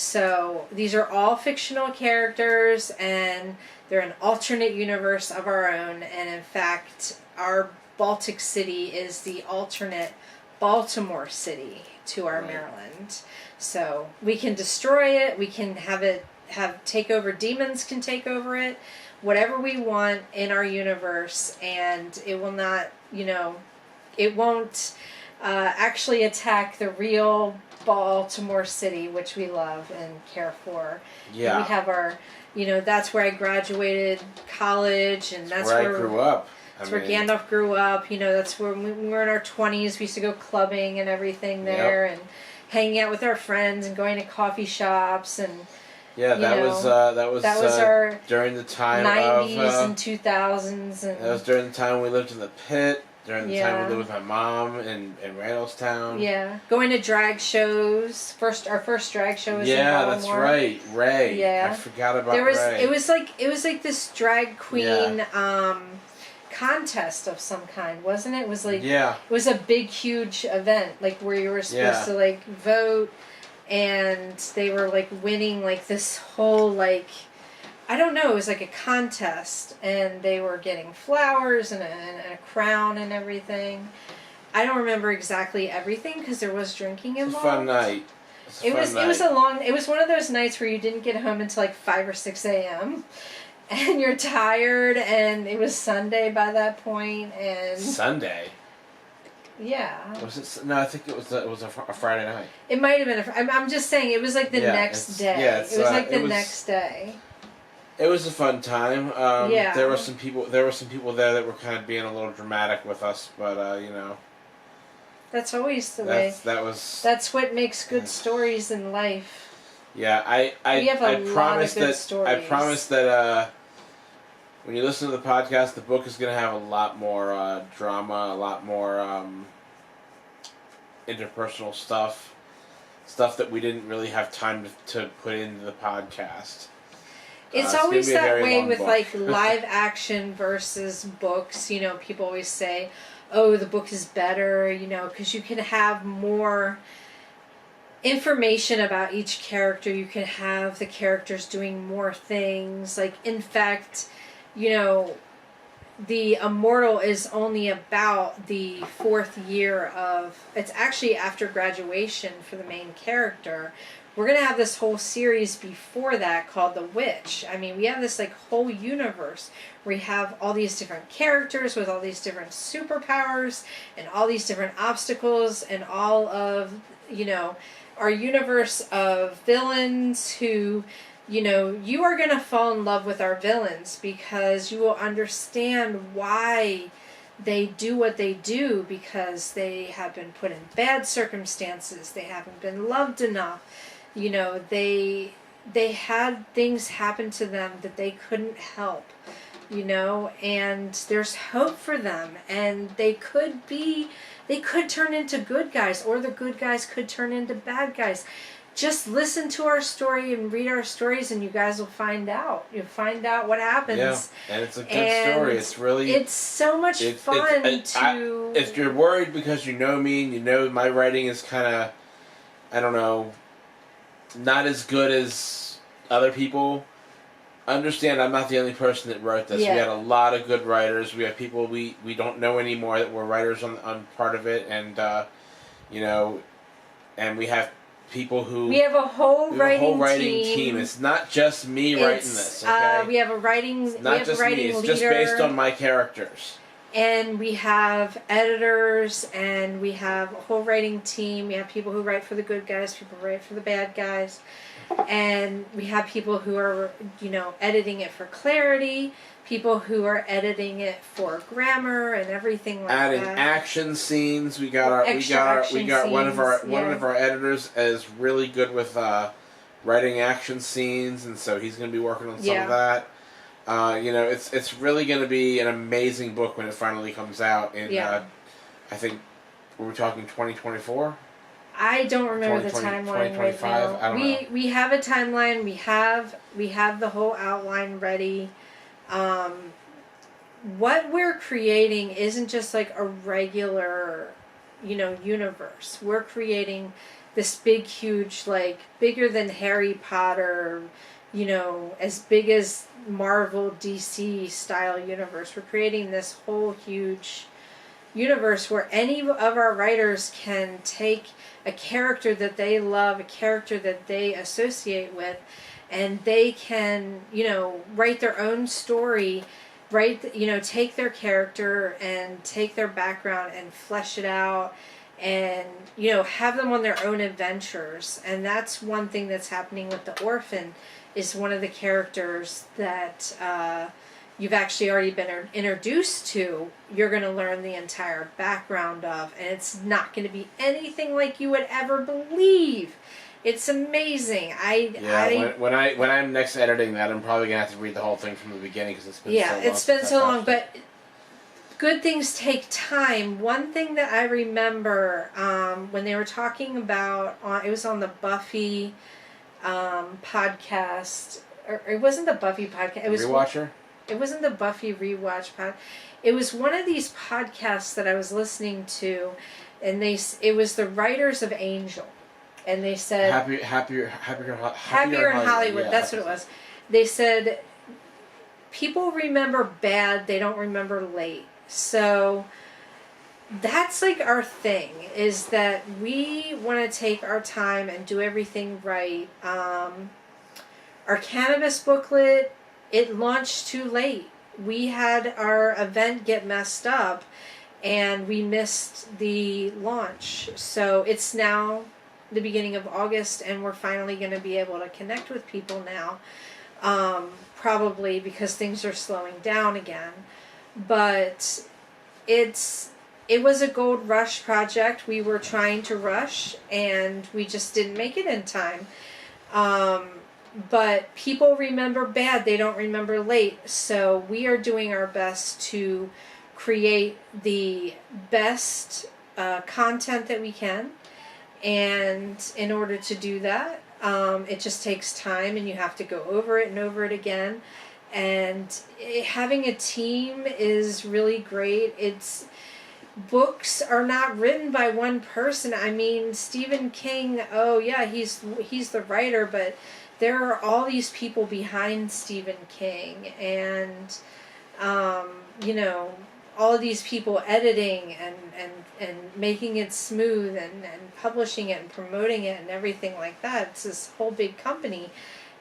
So these are all fictional characters, and they're an alternate universe of our own. And in fact, our Baltic City is the alternate Baltimore City to our Maryland. So we can destroy it. We can have take over. Demons can take over it. Whatever we want in our universe, and it will not, it won't actually attack the real Baltimore City, which we love and care for. Yeah. And we have our, that's where I graduated college, and that's where I grew up. That's where Gandalf grew up. That's where when we were in our 20s, we used to go clubbing and everything there, and hanging out with our friends and going to coffee shops and. Yeah, that was our during the time 90s and 2000s. And that was during the time we lived in the pit. During the time we lived with my mom in Randallstown. Yeah, going to drag shows. Our first drag show was in Baltimore. That's right, Ray. Yeah, I forgot about Ray. It was like this drag queen contest of some kind, wasn't it? It was like it was a big, huge event, like where you were supposed to like vote. And they were like winning like this whole like, I don't know, it was like a contest, and they were getting flowers and a crown and everything. I don't remember exactly everything because there was drinking involved. It was a fun night. It was one of those nights where you didn't get home until like 5 or 6 a.m. and you're tired, and it was Sunday by that point. And Sunday. Yeah. Was it? No, I think it was a Friday night. It might have been. I'm just saying it was like the next day. Yeah, it was like the next day. It was a fun time. There were some people. There there that were kind of being a little dramatic with us, but That's always the way. That's what makes good stories in life. Yeah, I promise that when you listen to the podcast, the book is going to have a lot more drama, a lot more interpersonal stuff that we didn't really have time to put into the podcast. It's always that way with like live action versus books. People always say, "Oh, the book is better," because you can have more information about each character. You can have the characters doing more things. Like, in fact, the Immortal is only about the 4th year of... It's actually after graduation for the main character. We're going to have this whole series before that called The Witch. I mean, we have this like whole universe where we have all these different characters with all these different superpowers and all these different obstacles and all of, our universe of villains who... you are going to fall in love with our villains because you will understand why they do what they do, because they have been put in bad circumstances. They haven't been loved enough. They had things happen to them that they couldn't help, and there's hope for them, and they could turn into good guys, or the good guys could turn into bad guys. Just listen to our story and read our stories, and you guys will find out. You'll find out what happens. Yeah, and it's a good story. It's so much fun to... If you're worried because you know me and you know my writing is kind of, I don't know, not as good as other people, understand I'm not the only person that wrote this. Yeah. We had a lot of good writers. We have people we don't know anymore that were writers on part of it, and and we have people who... We have a whole writing team. It's not just me writing this, okay? We have a writing... It's not just me. It's just based on my characters. And we have editors, and we have a whole writing team. We have people who write for the good guys, people who write for the bad guys. And we have people who are, editing it for clarity, people who are editing it for grammar and everything like Adding that. action scenes. We got one of our editors is really good with writing action scenes, and so he's going to be working on some of that. It's really going to be an amazing book when it finally comes out. And I think we're talking 2024. I don't remember the timeline right now. I don't know. We have a timeline. We have the whole outline ready. What we're creating isn't just like a regular, universe. We're creating this big, huge, like bigger than Harry Potter, as big as Marvel DC style universe. We're creating this whole huge universe where any of our writers can take a character that they love, a character that they associate with, and they can, write their own story, take their character and take their background and flesh it out and, have them on their own adventures. And that's one thing that's happening with The Orphan, is one of the characters that you've actually already been introduced to. You're going to learn the entire background of, and it's not going to be anything like you would ever believe. It's amazing. When I'm next editing that, I'm probably gonna have to read the whole thing from the beginning because it's been so long. Yeah, it's been so long, but good things take time. One thing that I remember when they were talking about, it was on the Buffy podcast, or it wasn't the Buffy podcast. It was Rewatcher. It wasn't the Buffy Rewatch pod. It was one of these podcasts that I was listening to, and it was the writers of Angel. And they said Happier in Hollywood. Yeah, that's what it was. They said people remember bad, they don't remember late. So that's like our thing, is that we want to take our time and do everything right. Our cannabis booklet, it launched too late. We had our event get messed up and we missed the launch. So it's now the beginning of August, and we're finally going to be able to connect with people now, probably because things are slowing down again. But it was a gold rush project. We were trying to rush and we just didn't make it in time. But people remember bad, they don't remember late. So we are doing our best to create the best content that we can. And in order to do that, it just takes time, and you have to go over it and over it again. And having a team is really great. Books are not written by one person. I mean, Stephen King, he's the writer, but there are all these people behind Stephen King, and all of these people editing and making it smooth and publishing it and promoting it and everything like that. It's this whole big company.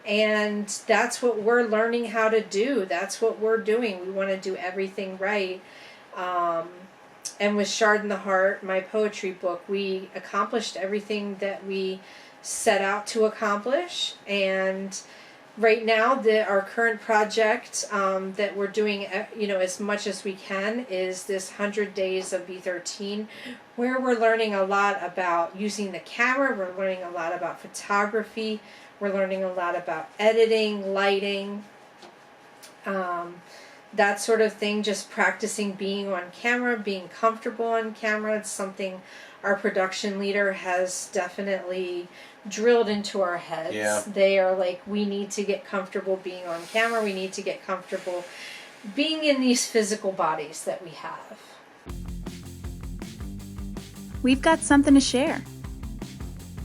And that's what we're learning how to do. That's what we're doing. We want to do everything right. And with Shard in the Heart, my poetry book, we accomplished everything that we set out to accomplish. And right now, our current project that we're doing, as much as we can, is this 100 Days of B13, where we're learning a lot about using the camera. We're learning a lot about photography. We're learning a lot about editing, lighting, that sort of thing. Just practicing being on camera, being comfortable on camera. It's something our production leader has definitely drilled into our heads. Yeah. They are like, we need to get comfortable being on camera. We need to get comfortable being in these physical bodies that we have. We've got something to share.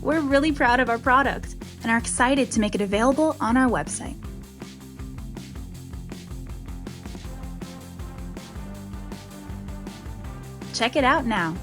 We're really proud of our product and are excited to make it available on our website. Check it out now.